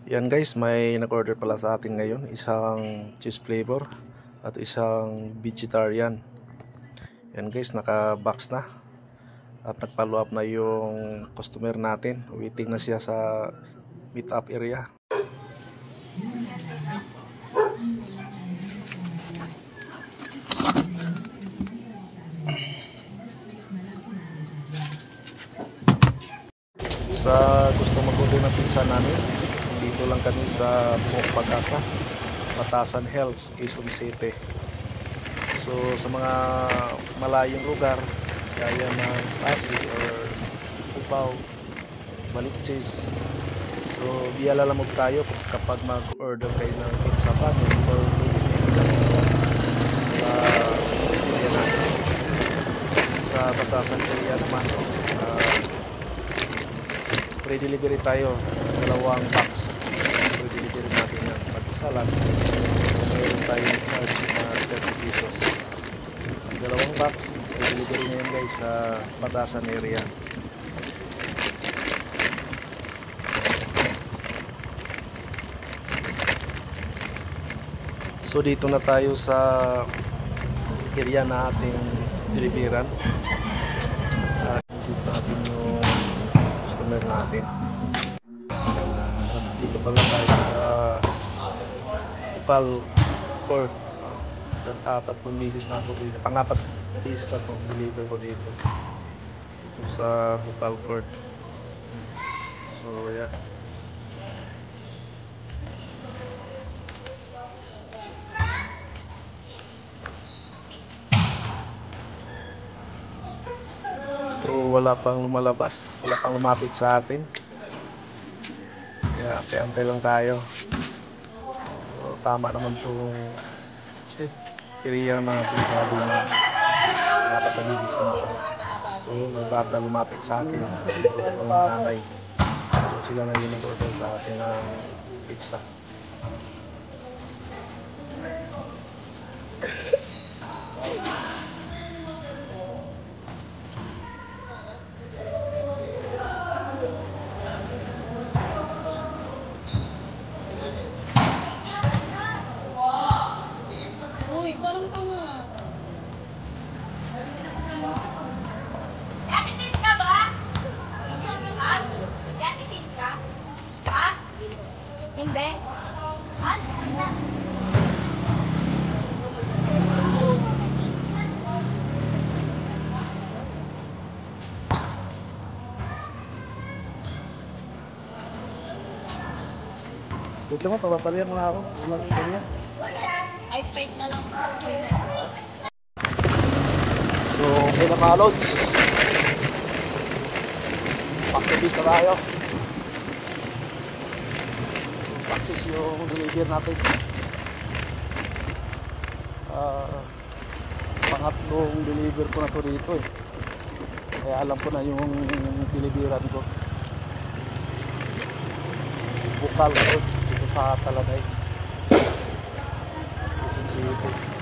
Yan guys, may nag-order pala sa atin ngayon, isang cheese flavor at isang vegetarian. Yan guys, naka-box na at nag-follow up na yung customer natin. Waiting na siya sa meet up area. Sa gusto mag-order ng pizza namin, dito lang kami sa Pag-asa, Batasan Hills, Quezon City. So sa mga malayong lugar gaya ng Pasig or Cubao, Baliches, so bialalamog tayo kapag mag-order kayo ng pizza sa amin or sa Batasan area naman. Free delivery tayo, dalawang box. Free delivery natin yan. Pag isa lang, mayroon tayong charge na 30 pesos. Dalawang box, free delivery na yan guys sa Batasan area. So dito na tayo sa area na ating deliveran. Dito natin yung customer natin. Dito pa lang tayo sa Upal Court. Tatlong bisis na ako dito. Pangapat bisis na itong deliver ko dito sa Upal Court. So yeah. So wala pang lumalabas, wala pang lumapit sa atin. Kaya antay lang tayo. So, tama naman itong area na pinagsabi na nakapatagigis ko na. So nagbata lumapit sa akin ang nanay. So sila na yung nag-order sa atin ng pizza. Hindi. Dito mo, papapalihan mo na ako. Walang ganyan. Ay, fake na lang. So, okay na mga loads. Pack-to-base na tayo. Success yung deliver natin. Pangatlong deliver ko na to dito eh. Kaya alam ko na yung deliveran ko. Bukal dito sa Talanay, Quezon City.